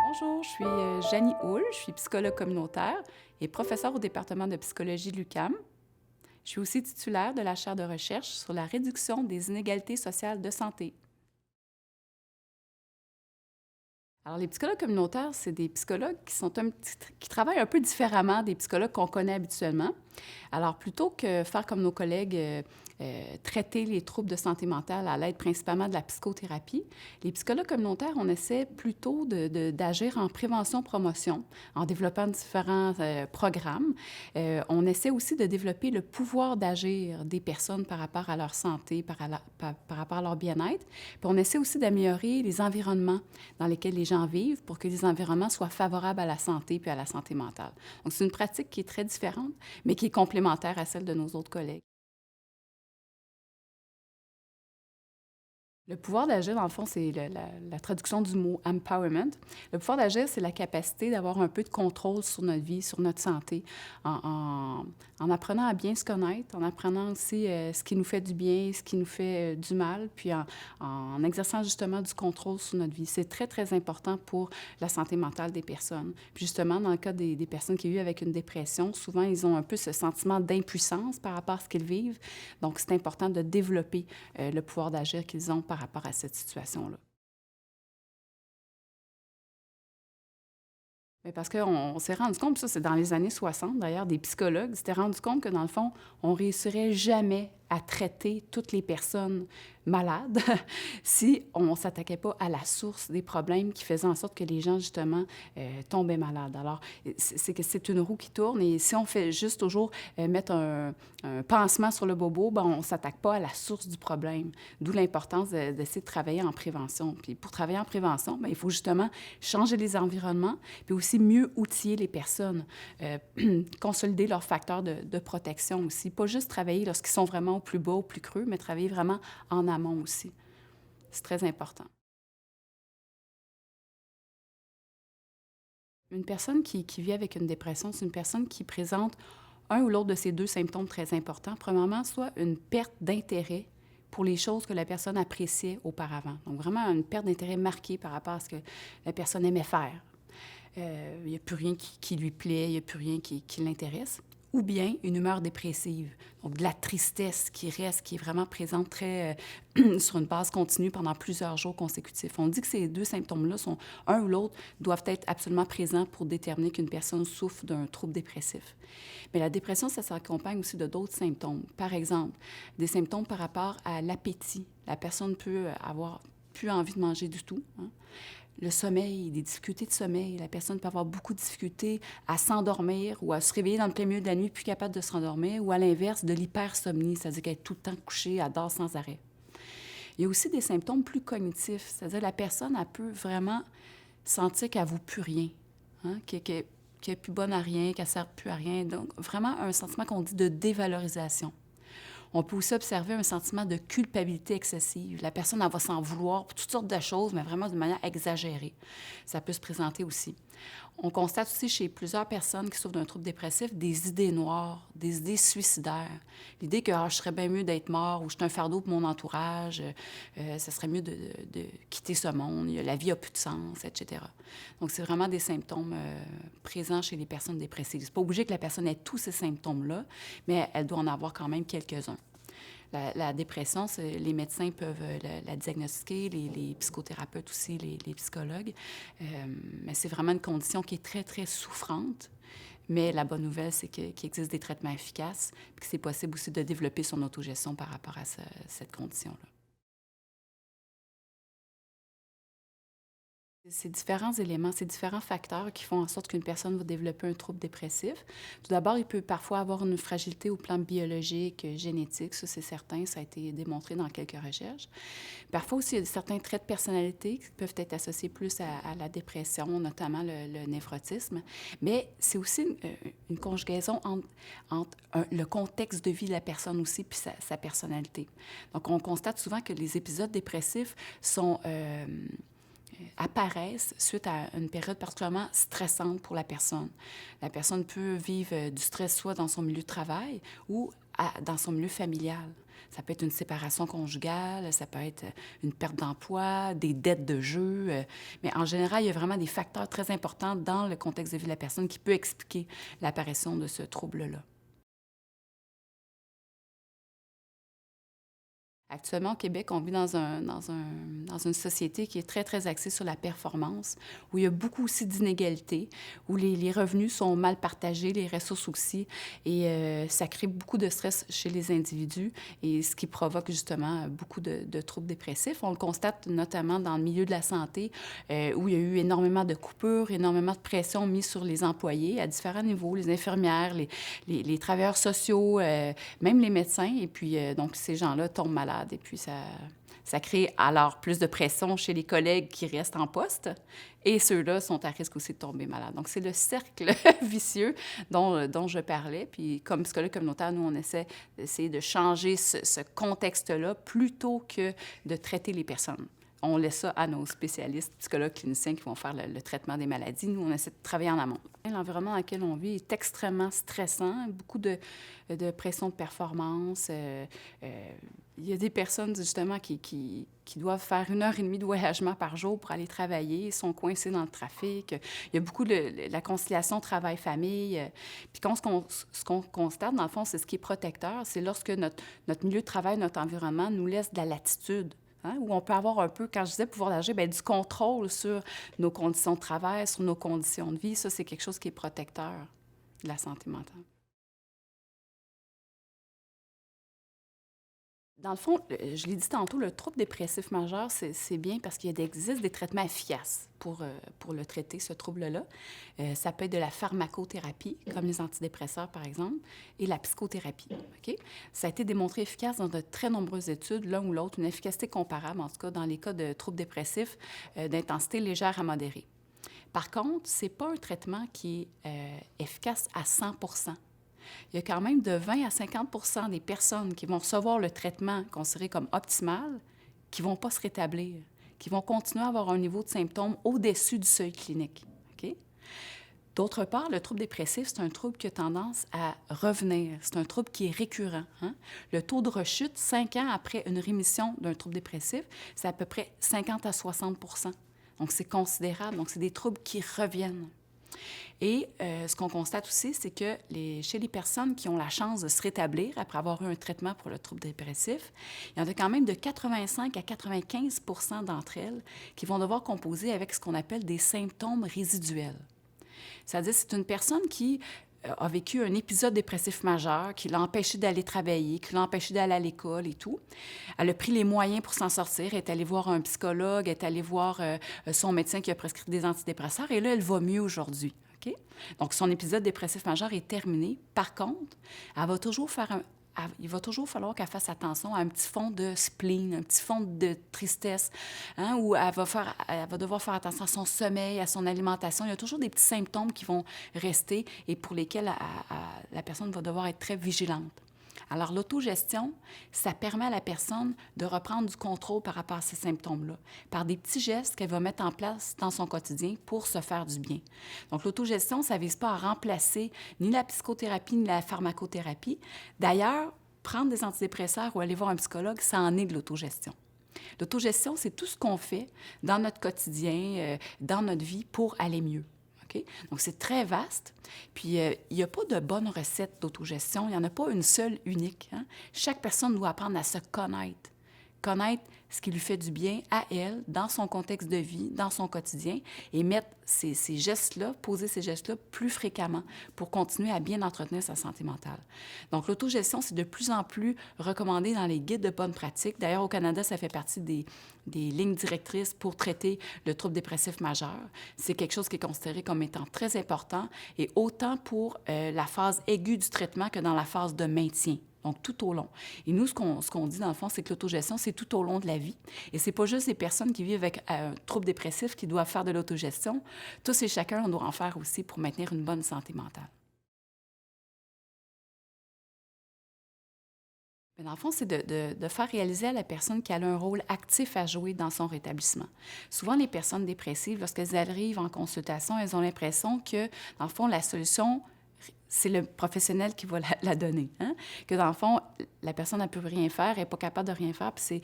Bonjour, je suis Janie Houle, je suis psychologue communautaire et professeure au département de psychologie de l'UQAM. Je suis aussi titulaire de la chaire de recherche sur la réduction des inégalités sociales de santé. Alors, les psychologues communautaires, c'est des psychologues qui travaillent un peu différemment des psychologues qu'on connaît habituellement. Alors, plutôt que faire comme nos collègues, traiter les troubles de santé mentale à l'aide principalement de la psychothérapie, les psychologues communautaires, on essaie plutôt d'agir en prévention-promotion, en développant différents programmes. On essaie aussi de développer le pouvoir d'agir des personnes par rapport à leur santé, par rapport à leur bien-être. Puis on essaie aussi d'améliorer les environnements dans lesquels les gens vivent pour que les environnements soient favorables à la santé puis à la santé mentale. Donc, c'est une pratique qui est très différente, mais qui est complémentaire à celle de nos autres collègues. Le pouvoir d'agir, dans le fond, c'est la traduction du mot empowerment. Le pouvoir d'agir, c'est la capacité d'avoir un peu de contrôle sur notre vie, sur notre santé, en apprenant à bien se connaître, en apprenant aussi ce qui nous fait du bien, ce qui nous fait du mal, puis en exerçant justement du contrôle sur notre vie. C'est très, très important pour la santé mentale des personnes. Puis justement, dans le cas des personnes qui vivent avec une dépression, souvent, ils ont un peu ce sentiment d'impuissance par rapport à ce qu'ils vivent. Donc, c'est important de développer le pouvoir d'agir qu'ils ont par rapport à cette situation-là. Mais parce qu'on s'est rendu compte, puis ça c'est dans les années 60 d'ailleurs, des psychologues s'étaient rendus compte que dans le fond, on réussirait jamais à traiter toutes les personnes malades si on ne s'attaquait pas à la source des problèmes qui faisaient en sorte que les gens, justement, tombaient malades. Alors, c'est que c'est une roue qui tourne et si on fait juste toujours mettre un pansement sur le bobo, ben, on ne s'attaque pas à la source du problème. D'où l'importance d'essayer de travailler en prévention. Puis pour travailler en prévention, ben, il faut justement changer les environnements, puis aussi mieux outiller les personnes, consolider leurs facteurs de protection aussi. Pas juste travailler lorsqu'ils sont vraiment au plus bas, au plus creux, mais travailler vraiment en amont aussi. C'est très important. Une personne qui vit avec une dépression, c'est une personne qui présente un ou l'autre de ces deux symptômes très importants. Premièrement, soit une perte d'intérêt pour les choses que la personne appréciait auparavant. Donc, vraiment une perte d'intérêt marquée par rapport à ce que la personne aimait faire. Il n'y a plus rien qui lui plaît, il n'y a plus rien qui l'intéresse. Ou bien une humeur dépressive, donc de la tristesse qui reste, qui est vraiment présente très sur une base continue pendant plusieurs jours consécutifs. On dit que ces deux symptômes-là sont, un ou l'autre, doivent être absolument présents pour déterminer qu'une personne souffre d'un trouble dépressif. Mais la dépression, ça s'accompagne aussi de d'autres symptômes. Par exemple, des symptômes par rapport à l'appétit. La personne peut avoir plus envie de manger du tout. Hein. Le sommeil, des difficultés de sommeil. La personne peut avoir beaucoup de difficultés à s'endormir ou à se réveiller dans le plein milieu de la nuit, plus capable de se rendormir, ou à l'inverse, de l'hypersomnie, c'est-à-dire qu'elle est tout le temps couchée, elle dort sans arrêt. Il y a aussi des symptômes plus cognitifs, c'est-à-dire que la personne, elle peut vraiment sentir qu'elle ne vaut plus rien, hein, qu'elle n'est plus bonne à rien, qu'elle ne sert plus à rien. Donc, vraiment un sentiment qu'on dit de dévalorisation. On peut aussi observer un sentiment de culpabilité excessive. La personne, elle va s'en vouloir pour toutes sortes de choses, mais vraiment d'une manière exagérée. Ça peut se présenter aussi. On constate aussi chez plusieurs personnes qui souffrent d'un trouble dépressif des idées noires, des idées suicidaires. L'idée que je serais bien mieux d'être mort ou je suis un fardeau pour mon entourage, ce serait mieux de quitter ce monde, la vie n'a plus de sens, etc. Donc, c'est vraiment des symptômes présents chez les personnes dépressives. C'est pas obligé que la personne ait tous ces symptômes-là, mais elle doit en avoir quand même quelques-uns. La dépression, les médecins peuvent la diagnostiquer, les psychothérapeutes aussi, les psychologues. Mais c'est vraiment une condition qui est très, très souffrante. Mais la bonne nouvelle, c'est qu'il existe des traitements efficaces et que c'est possible aussi de développer son autogestion par rapport à cette condition-là. C'est différents éléments, c'est différents facteurs qui font en sorte qu'une personne va développer un trouble dépressif. Tout d'abord, il peut parfois avoir une fragilité au plan biologique, génétique, ça c'est certain, ça a été démontré dans quelques recherches. Parfois aussi, il y a certains traits de personnalité qui peuvent être associés plus à la dépression, notamment le névrotisme. Mais c'est aussi une conjugaison entre le contexte de vie de la personne aussi puis sa personnalité. Donc, on constate souvent que les épisodes dépressifs sont... apparaissent suite à une période particulièrement stressante pour la personne. La personne peut vivre du stress soit dans son milieu de travail ou dans son milieu familial. Ça peut être une séparation conjugale, ça peut être une perte d'emploi, des dettes de jeu. Mais en général, il y a vraiment des facteurs très importants dans le contexte de vie de la personne qui peut expliquer l'apparition de ce trouble-là. Actuellement, au Québec, on vit dans une société qui est très, très axée sur la performance, où il y a beaucoup aussi d'inégalités, où les revenus sont mal partagés, les ressources aussi, et ça crée beaucoup de stress chez les individus, et ce qui provoque justement beaucoup de troubles dépressifs. On le constate notamment dans le milieu de la santé, où il y a eu énormément de coupures, énormément de pression mise sur les employés à différents niveaux, les infirmières, les travailleurs sociaux, même les médecins, et puis donc ces gens-là tombent malades. Et puis, ça crée alors plus de pression chez les collègues qui restent en poste et ceux-là sont à risque aussi de tomber malades. Donc, c'est le cercle vicieux dont je parlais. Puis, comme psychologue communautaire, nous, on essaie d'essayer de changer ce contexte-là plutôt que de traiter les personnes. On laisse ça à nos spécialistes, psychologues cliniciens qui vont faire le traitement des maladies. Nous, on essaie de travailler en amont. L'environnement dans lequel on vit est extrêmement stressant, beaucoup de pression de performance. Il y a des personnes, justement, qui doivent faire 1 heure et demie de voyagement par jour pour aller travailler, ils sont coincés dans le trafic. Il y a beaucoup de la conciliation travail-famille. Puis ce qu'on constate, dans le fond, c'est ce qui est protecteur, c'est lorsque notre milieu de travail, notre environnement nous laisse de la latitude. Hein, où on peut avoir un peu, quand je disais pouvoir d'agir, bien, du contrôle sur nos conditions de travail, sur nos conditions de vie. Ça, c'est quelque chose qui est protecteur de la santé mentale. Dans le fond, je l'ai dit tantôt, le trouble dépressif majeur, c'est bien parce qu'il existe des traitements efficaces pour le traiter, ce trouble-là. Ça peut être de la pharmacothérapie, comme les antidépresseurs, par exemple, et la psychothérapie. OK? Ça a été démontré efficace dans de très nombreuses études, l'un ou l'autre, une efficacité comparable, en tout cas dans les cas de troubles dépressifs d'intensité légère à modérée. Par contre, ce n'est pas un traitement qui est efficace à 100 Il y a quand même de 20 à 50 des personnes qui vont recevoir le traitement considéré comme optimal qui ne vont pas se rétablir, qui vont continuer à avoir un niveau de symptômes au-dessus du seuil clinique. OK? D'autre part, le trouble dépressif, c'est un trouble qui a tendance à revenir. C'est un trouble qui est récurrent. Hein? Le taux de rechute, 5 ans après une rémission d'un trouble dépressif, c'est à peu près 50 à 60 Donc, c'est considérable. Donc, c'est des troubles qui reviennent. Et ce qu'on constate aussi, c'est que chez les personnes qui ont la chance de se rétablir après avoir eu un traitement pour le trouble dépressif, il y en a quand même de 85 à 95 d'entre elles qui vont devoir composer avec ce qu'on appelle des symptômes résiduels. C'est-à-dire que c'est une personne qui a vécu un épisode dépressif majeur, qui l'a empêché d'aller travailler, qui l'a empêché d'aller à l'école et tout. Elle a pris les moyens pour s'en sortir, elle est allée voir un psychologue, elle est allée voir son médecin qui a prescrit des antidépresseurs, et là, elle va mieux aujourd'hui. Okay? Donc, son épisode dépressif majeur est terminé. Par contre, il va toujours falloir qu'elle fasse attention à un petit fond de spleen, un petit fond de tristesse, hein, où elle va devoir faire attention à son sommeil, à son alimentation. Il y a toujours des petits symptômes qui vont rester et pour lesquels la personne va devoir être très vigilante. Alors, l'autogestion, ça permet à la personne de reprendre du contrôle par rapport à ces symptômes-là, par des petits gestes qu'elle va mettre en place dans son quotidien pour se faire du bien. Donc, l'autogestion, ça ne vise pas à remplacer ni la psychothérapie ni la pharmacothérapie. D'ailleurs, prendre des antidépresseurs ou aller voir un psychologue, ça en est de l'autogestion. L'autogestion, c'est tout ce qu'on fait dans notre quotidien, dans notre vie pour aller mieux. Okay? Donc, c'est très vaste. Puis, il n'y a pas de bonne recette d'autogestion. Il n'y en a pas une seule unique. Hein? Chaque personne doit apprendre à se connaître. Connaître ce qui lui fait du bien à elle, dans son contexte de vie, dans son quotidien, et mettre ces gestes-là, poser ces gestes-là plus fréquemment pour continuer à bien entretenir sa santé mentale. Donc, l'autogestion, c'est de plus en plus recommandé dans les guides de bonne pratique. D'ailleurs, au Canada, ça fait partie des lignes directrices pour traiter le trouble dépressif majeur. C'est quelque chose qui est considéré comme étant très important, et autant pour la phase aiguë du traitement que dans la phase de maintien. Donc, tout au long. Et nous, ce qu'on dit, dans le fond, c'est que l'autogestion, c'est tout au long de la vie. Et c'est pas juste les personnes qui vivent avec un trouble dépressif qui doivent faire de l'autogestion. Tous et chacun, on doit en faire aussi pour maintenir une bonne santé mentale. Mais dans le fond, c'est de faire réaliser à la personne qu'elle a un rôle actif à jouer dans son rétablissement. Souvent, les personnes dépressives, lorsqu'elles arrivent en consultation, elles ont l'impression que, dans le fond, la solution c'est le professionnel qui va la donner. Hein? Que dans le fond, la personne ne peut rien faire, elle n'est pas capable de rien faire, puis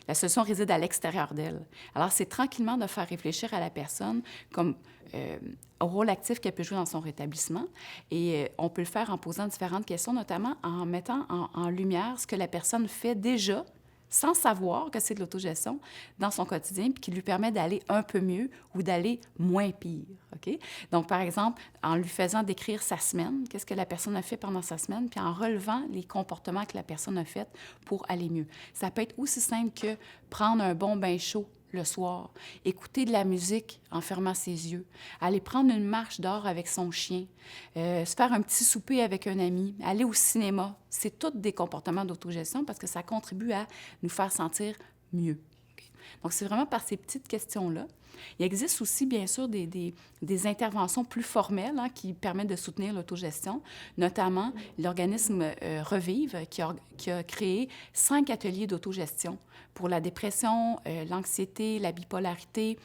la solution réside à l'extérieur d'elle. Alors, c'est tranquillement de faire réfléchir à la personne comme au rôle actif qu'elle peut jouer dans son rétablissement. Et on peut le faire en posant différentes questions, notamment en mettant en lumière ce que la personne fait déjà, sans savoir que c'est de l'autogestion dans son quotidien, puis qui lui permet d'aller un peu mieux ou d'aller moins pire. OK? Donc, par exemple, en lui faisant décrire sa semaine, qu'est-ce que la personne a fait pendant sa semaine, puis en relevant les comportements que la personne a faits pour aller mieux. Ça peut être aussi simple que prendre un bon bain chaud le soir, écouter de la musique en fermant ses yeux, aller prendre une marche dehors avec son chien, se faire un petit souper avec un ami, aller au cinéma. C'est tous des comportements d'autogestion parce que ça contribue à nous faire sentir mieux. Donc, c'est vraiment par ces petites questions-là. Il existe aussi, bien sûr, des interventions plus formelles qui permettent de soutenir l'autogestion, notamment l'organisme Revive qui a créé 5 ateliers d'autogestion pour la dépression, l'anxiété, la bipolarité,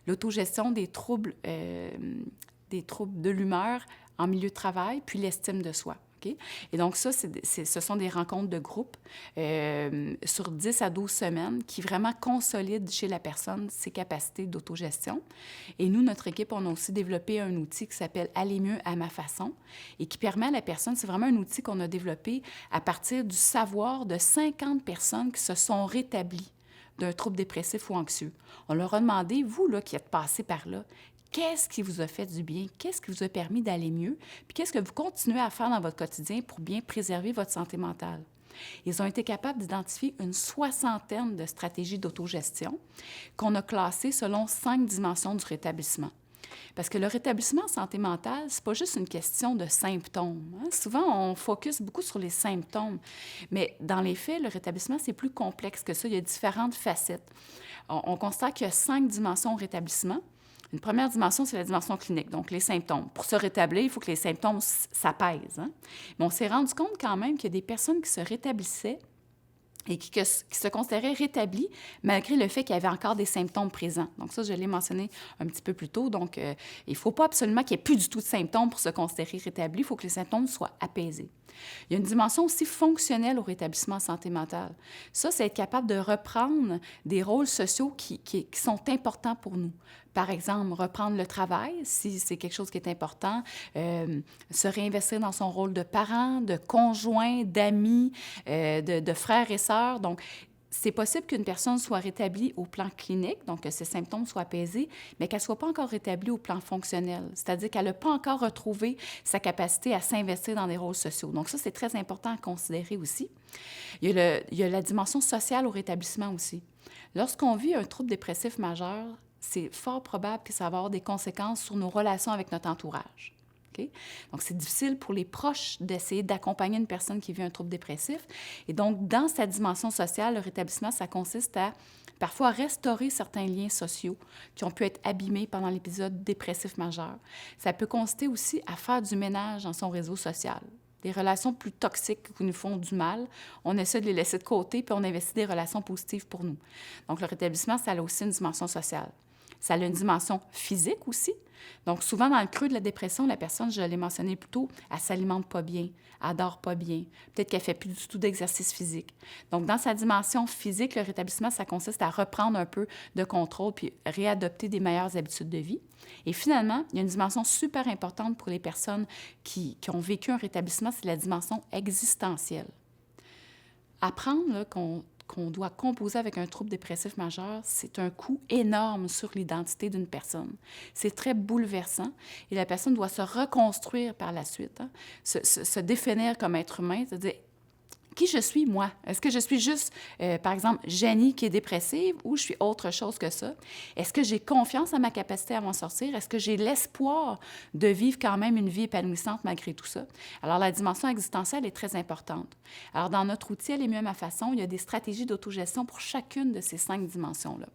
l'autogestion des troubles de l'humeur en milieu de travail, puis l'estime de soi. Okay? Et donc, ça, ce sont des rencontres de groupe sur 10 à 12 semaines qui vraiment consolident chez la personne ses capacités d'autogestion. Et nous, notre équipe, on a aussi développé un outil qui s'appelle « Aller mieux à ma façon » et qui permet à la personne, c'est vraiment un outil qu'on a développé à partir du savoir de 50 personnes qui se sont rétablies d'un trouble dépressif ou anxieux. On leur a demandé, vous là, qui êtes passé par là, qu'est-ce qui vous a fait du bien? Qu'est-ce qui vous a permis d'aller mieux? Puis qu'est-ce que vous continuez à faire dans votre quotidien pour bien préserver votre santé mentale? Ils ont été capables d'identifier une 60aine de stratégies d'autogestion qu'on a classées selon 5 dimensions du rétablissement. Parce que le rétablissement en santé mentale, c'est pas juste une question de symptômes. Hein? Souvent, on focus beaucoup sur les symptômes. Mais dans les faits, le rétablissement, c'est plus complexe que ça. Il y a différentes facettes. On constate qu'il y a 5 dimensions au rétablissement. Une première dimension, c'est la dimension clinique, donc les symptômes. Pour se rétablir, il faut que les symptômes s'apaisent. Hein? Mais on s'est rendu compte quand même qu'il y a des personnes qui se rétablissaient et qui se considéraient rétablies malgré le fait qu'il y avait encore des symptômes présents. Donc ça, je l'ai mentionné un petit peu plus tôt. Donc, il ne faut pas absolument qu'il n'y ait plus du tout de symptômes pour se considérer rétabli. Il faut que les symptômes soient apaisés. Il y a une dimension aussi fonctionnelle au rétablissement en santé mentale. Ça, c'est être capable de reprendre des rôles sociaux qui sont importants pour nous. Par exemple, reprendre le travail, si c'est quelque chose qui est important, se réinvestir dans son rôle de parent, de conjoint, d'ami, de frère et sœur. Donc, c'est possible qu'une personne soit rétablie au plan clinique, donc que ses symptômes soient apaisés, mais qu'elle ne soit pas encore rétablie au plan fonctionnel, c'est-à-dire qu'elle n'a pas encore retrouvé sa capacité à s'investir dans des rôles sociaux. Donc ça, c'est très important à considérer aussi. Il y a la dimension sociale au rétablissement aussi. Lorsqu'on vit un trouble dépressif majeur, c'est fort probable que ça va avoir des conséquences sur nos relations avec notre entourage. Okay? Donc, c'est difficile pour les proches d'essayer d'accompagner une personne qui vit un trouble dépressif. Et donc, dans cette dimension sociale, le rétablissement, ça consiste à parfois restaurer certains liens sociaux qui ont pu être abîmés pendant l'épisode dépressif majeur. Ça peut consister aussi à faire du ménage dans son réseau social. Des relations plus toxiques qui nous font du mal, on essaie de les laisser de côté, puis on investit des relations positives pour nous. Donc, le rétablissement, ça a aussi une dimension sociale. Ça a une dimension physique aussi. Donc, souvent, dans le creux de la dépression, la personne, je l'ai mentionné plus tôt, elle ne s'alimente pas bien, elle dort pas bien, peut-être qu'elle ne fait plus du tout d'exercice physique. Donc, dans sa dimension physique, le rétablissement, ça consiste à reprendre un peu de contrôle puis réadopter des meilleures habitudes de vie. Et finalement, il y a une dimension super importante pour les personnes qui ont vécu un rétablissement, c'est la dimension existentielle. Apprendre là, qu'on doit composer avec un trouble dépressif majeur, c'est un coût énorme sur l'identité d'une personne. C'est très bouleversant et la personne doit se reconstruire par la suite, hein? Se définir comme être humain, c'est-à-dire qui je suis, moi? Est-ce que je suis juste, par exemple, Janie qui est dépressive ou je suis autre chose que ça? Est-ce que j'ai confiance en ma capacité à m'en sortir? Est-ce que j'ai l'espoir de vivre quand même une vie épanouissante malgré tout ça? Alors, la dimension existentielle est très importante. Alors, dans notre outil « Aller mieux à ma façon », il y a des stratégies d'autogestion pour chacune de ces 5 dimensions-là.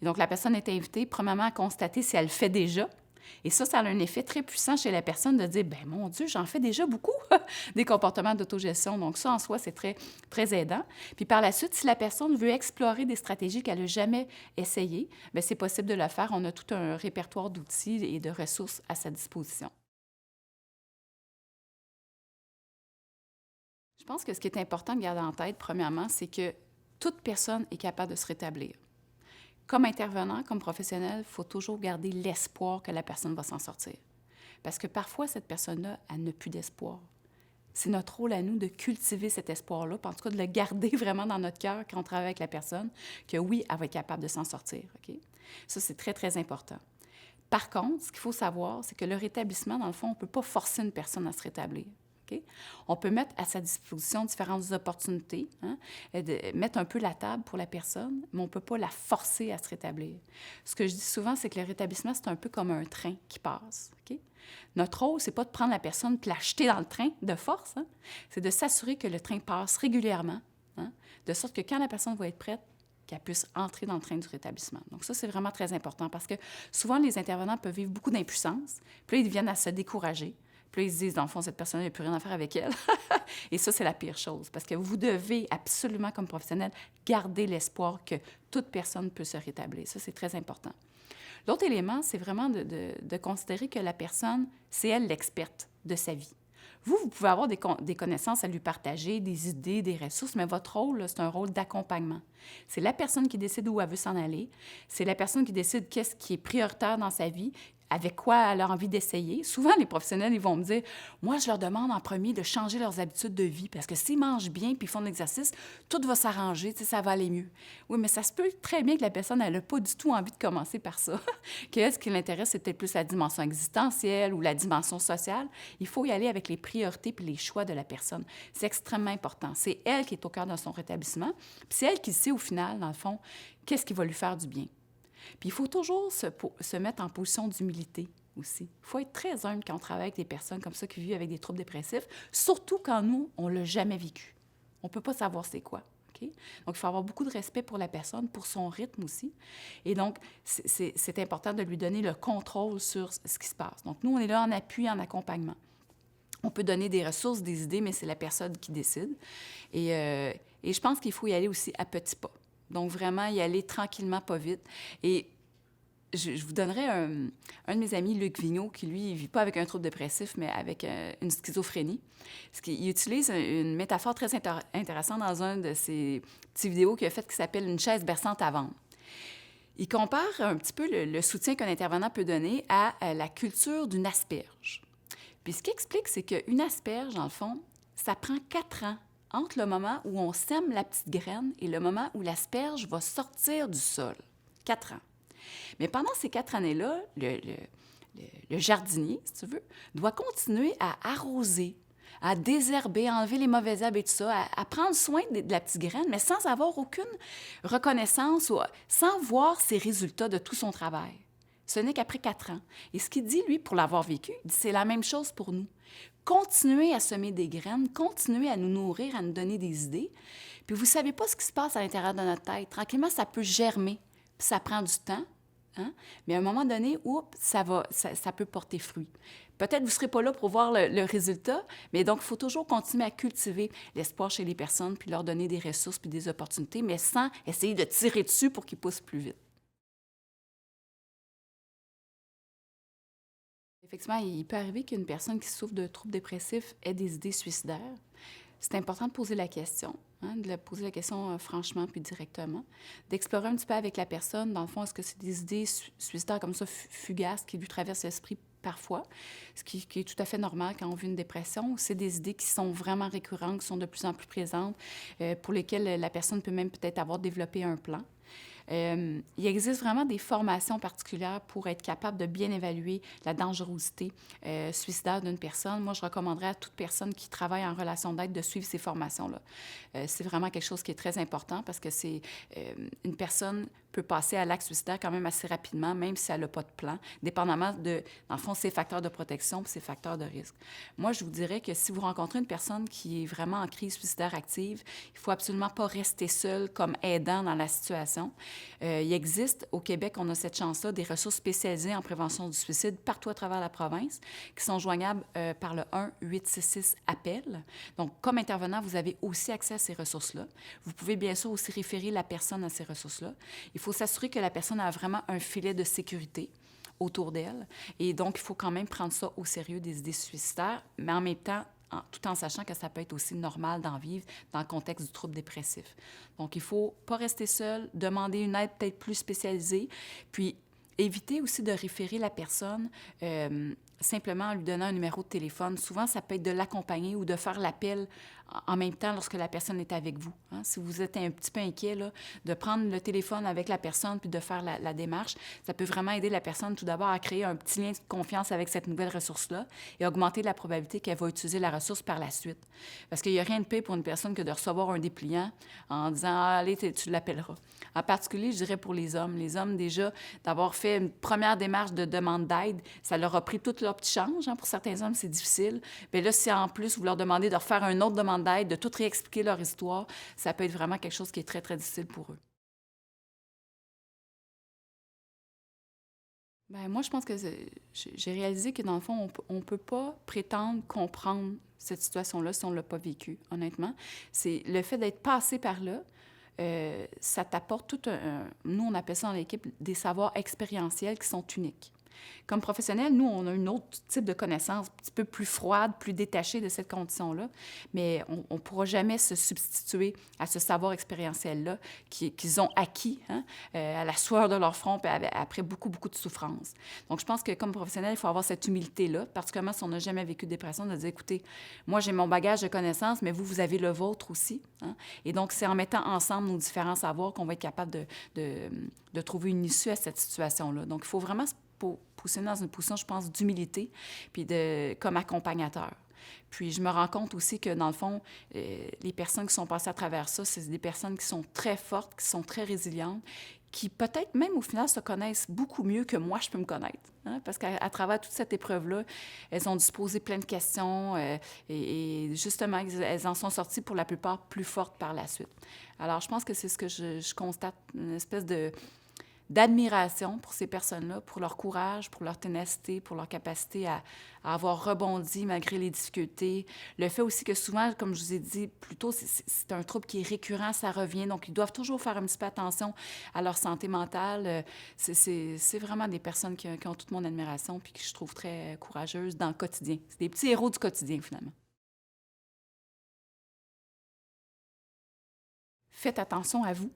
Et donc, la personne est invitée, premièrement, à constater si elle le fait déjà. Et ça a un effet très puissant chez la personne de dire, ben mon Dieu, j'en fais déjà beaucoup des comportements d'autogestion. Donc ça, en soi, c'est très, très aidant. Puis par la suite, si la personne veut explorer des stratégies qu'elle n'a jamais essayées, bien, c'est possible de le faire. On a tout un répertoire d'outils et de ressources à sa disposition. Je pense que ce qui est important de garder en tête, premièrement, c'est que toute personne est capable de se rétablir. Comme intervenant, comme professionnel, il faut toujours garder l'espoir que la personne va s'en sortir. Parce que parfois, cette personne-là, elle n'a plus d'espoir. C'est notre rôle à nous de cultiver cet espoir-là, puis en tout cas de le garder vraiment dans notre cœur quand on travaille avec la personne, que oui, elle va être capable de s'en sortir. OK? Ça, c'est très, très important. Par contre, ce qu'il faut savoir, c'est que le rétablissement, dans le fond, on ne peut pas forcer une personne à se rétablir. Okay? On peut mettre à sa disposition différentes opportunités, mettre un peu la table pour la personne, mais on ne peut pas la forcer à se rétablir. Ce que je dis souvent, c'est que le rétablissement, c'est un peu comme un train qui passe. Okay? Notre rôle, ce n'est pas de prendre la personne et la jeter dans le train de force, c'est de s'assurer que le train passe régulièrement, de sorte que quand la personne va être prête, qu'elle puisse entrer dans le train du rétablissement. Donc ça, c'est vraiment très important parce que souvent, les intervenants peuvent vivre beaucoup d'impuissance, puis là, ils viennent à se décourager. Puis là, ils se disent, dans le fond, cette personne, il n'y a plus rien à faire avec elle. Et ça, c'est la pire chose, parce que vous devez absolument, comme professionnel, garder l'espoir que toute personne peut se rétablir. Ça, c'est très important. L'autre élément, c'est vraiment de considérer que la personne, c'est elle l'experte de sa vie. Vous pouvez avoir des connaissances à lui partager, des idées, des ressources, mais votre rôle, là, c'est un rôle d'accompagnement. C'est la personne qui décide où elle veut s'en aller. C'est la personne qui décide qu'est-ce qui est prioritaire dans sa vie, avec quoi elle a envie d'essayer. Souvent, les professionnels, ils vont me dire, moi, je leur demande en premier de changer leurs habitudes de vie parce que s'ils mangent bien puis ils font de l'exercice, tout va s'arranger, ça va aller mieux. Oui, mais ça se peut très bien que la personne, elle n'a pas du tout envie de commencer par ça. Que ce qui l'intéresse, c'est peut-être plus la dimension existentielle ou la dimension sociale. Il faut y aller avec les priorités puis les choix de la personne. C'est extrêmement important. C'est elle qui est au cœur de son rétablissement. Puis c'est elle qui sait au final, dans le fond, qu'est-ce qui va lui faire du bien. Puis il faut toujours se mettre en position d'humilité aussi. Il faut être très humble quand on travaille avec des personnes comme ça qui vivent avec des troubles dépressifs, surtout quand nous, on ne l'a jamais vécu. On ne peut pas savoir c'est quoi. Okay? Donc, il faut avoir beaucoup de respect pour la personne, pour son rythme aussi. Et donc, c'est important de lui donner le contrôle sur ce qui se passe. Donc, nous, on est là en appui, en accompagnement. On peut donner des ressources, des idées, mais c'est la personne qui décide. Et je pense qu'il faut y aller aussi à petits pas. Donc, vraiment, y aller tranquillement, pas vite. Et je vous donnerai un de mes amis, Luc Vigneault, qui, lui, ne vit pas avec un trouble dépressif, mais avec une schizophrénie. Parce qu'il utilise une métaphore très intéressante dans un de ses petites vidéos qu'il a fait qui s'appelle « Une chaise berçante à vendre ». Il compare un petit peu le soutien qu'un intervenant peut donner à la culture d'une asperge. Puis ce qu'il explique, c'est qu'une asperge, dans le fond, ça prend 4 ans entre le moment où on sème la petite graine et le moment où l'asperge va sortir du sol. 4 ans. Mais pendant ces 4 années-là, le jardinier, si tu veux, doit continuer à arroser, à désherber, à enlever les mauvaises herbes et tout ça, à prendre soin de la petite graine, mais sans avoir aucune reconnaissance ou sans voir ses résultats de tout son travail. Ce n'est qu'après 4 ans. Et ce qu'il dit, lui, pour l'avoir vécu, il dit, c'est la même chose pour nous. Continuer à semer des graines, continuer à nous nourrir, à nous donner des idées. Puis vous ne savez pas ce qui se passe à l'intérieur de notre tête. Tranquillement, ça peut germer. Puis ça prend du temps. Mais à un moment donné, ça peut porter fruit. Peut-être que vous ne serez pas là pour voir le résultat, mais donc il faut toujours continuer à cultiver l'espoir chez les personnes, puis leur donner des ressources puis des opportunités, mais sans essayer de tirer dessus pour qu'ils poussent plus vite. Effectivement, il peut arriver qu'une personne qui souffre de troubles dépressifs ait des idées suicidaires. C'est important de poser la question, de poser la question franchement puis directement, d'explorer un petit peu avec la personne, dans le fond, est-ce que c'est des idées suicidaires comme ça, fugaces, qui lui traversent l'esprit parfois, ce qui est tout à fait normal quand on vit une dépression, ou c'est des idées qui sont vraiment récurrentes, qui sont de plus en plus présentes, pour lesquelles la personne peut même peut-être avoir développé un plan. Il existe vraiment des formations particulières pour être capable de bien évaluer la dangerosité suicidaire d'une personne. Moi, je recommanderais à toute personne qui travaille en relation d'aide de suivre ces formations-là. C'est vraiment quelque chose qui est très important parce que c'est une personne peut passer à l'acte suicidaire quand même assez rapidement, même si elle n'a pas de plan, dépendamment de, dans le fond, ses facteurs de protection et ses facteurs de risque. Moi, je vous dirais que si vous rencontrez une personne qui est vraiment en crise suicidaire active, il ne faut absolument pas rester seul comme aidant dans la situation. Il existe, au Québec, on a cette chance-là, des ressources spécialisées en prévention du suicide partout à travers la province, qui sont joignables par le 1-866-APPEL. Donc, comme intervenant, vous avez aussi accès à ces ressources-là. Vous pouvez bien sûr aussi référer la personne à ces ressources-là. Il faut s'assurer que la personne a vraiment un filet de sécurité autour d'elle. Et donc, il faut quand même prendre ça au sérieux, des idées suicidaires, mais en même temps, tout en sachant que ça peut être aussi normal d'en vivre dans le contexte du trouble dépressif. Donc, il ne faut pas rester seul, demander une aide peut-être plus spécialisée, puis éviter aussi de référer la personne simplement en lui donnant un numéro de téléphone. Souvent, ça peut être de l'accompagner ou de faire l'appel en même temps lorsque la personne est avec vous. Hein? Si vous êtes un petit peu inquiet, là, de prendre le téléphone avec la personne puis de faire la démarche, ça peut vraiment aider la personne tout d'abord à créer un petit lien de confiance avec cette nouvelle ressource-là et augmenter la probabilité qu'elle va utiliser la ressource par la suite. Parce qu'il n'y a rien de pire pour une personne que de recevoir un dépliant en disant « Allez, tu l'appelleras ». En particulier, je dirais pour les hommes. Les hommes, déjà, d'avoir fait une première démarche de demande d'aide, ça leur a pris tout leur petit change. Hein. Pour certains hommes, c'est difficile. Bien là, si en plus, vous leur demandez de refaire une autre demande d'aide, de tout réexpliquer leur histoire, ça peut être vraiment quelque chose qui est très, très difficile pour eux. Bien, moi, je pense que j'ai réalisé que, dans le fond, on peut pas prétendre comprendre cette situation-là si on ne l'a pas vécue, honnêtement. C'est le fait d'être passé par là, ça t'apporte tout nous, on appelle ça dans l'équipe des savoirs expérientiels qui sont uniques. Comme professionnels, nous, on a un autre type de connaissance, un petit peu plus froide, plus détachée de cette condition-là, mais on ne pourra jamais se substituer à ce savoir expérientiel-là qu'ils ont acquis hein, à la sueur de leur front puis après beaucoup, beaucoup de souffrance. Donc, je pense que comme professionnel, il faut avoir cette humilité-là, particulièrement si on n'a jamais vécu de dépression, de dire, écoutez, moi, j'ai mon bagage de connaissances, mais vous avez le vôtre aussi. Hein? Et donc, c'est en mettant ensemble nos différents savoirs qu'on va être capable de trouver une issue à cette situation-là. Donc, il faut vraiment pousser dans une position, je pense, d'humilité, puis comme accompagnateur. Puis je me rends compte aussi que, dans le fond, les personnes qui sont passées à travers ça, c'est des personnes qui sont très fortes, qui sont très résilientes, qui peut-être même au final se connaissent beaucoup mieux que moi, je peux me connaître. Hein? Parce qu'à travers toute cette épreuve-là, elles ont dû se poser plein de questions et justement, elles en sont sorties pour la plupart plus fortes par la suite. Alors, je pense que c'est ce que je constate, une espèce d'admiration pour ces personnes-là, pour leur courage, pour leur ténacité, pour leur capacité à avoir rebondi malgré les difficultés. Le fait aussi que souvent, comme je vous ai dit plus tôt, c'est un trouble qui est récurrent, ça revient, donc ils doivent toujours faire un petit peu attention à leur santé mentale. C'est vraiment des personnes qui ont toute mon admiration puis que je trouve très courageuses dans le quotidien. C'est des petits héros du quotidien, finalement. Faites attention à vous.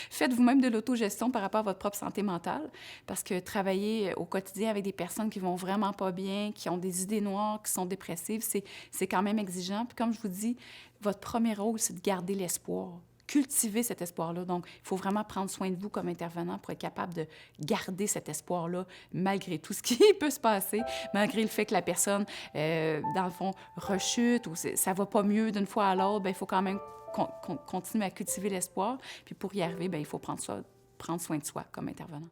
Faites vous-même de l'autogestion par rapport à votre propre santé mentale, parce que travailler au quotidien avec des personnes qui vont vraiment pas bien, qui ont des idées noires, qui sont dépressives, c'est quand même exigeant. Puis comme je vous dis, votre premier rôle, c'est de garder l'espoir. Cultiver cet espoir-là. Donc, il faut vraiment prendre soin de vous comme intervenant pour être capable de garder cet espoir-là malgré tout ce qui peut se passer, malgré le fait que la personne, dans le fond, rechute ou ça va pas mieux d'une fois à l'autre, bien, il faut quand même continuer à cultiver l'espoir. Puis pour y arriver, bien, il faut prendre soin de soi comme intervenant.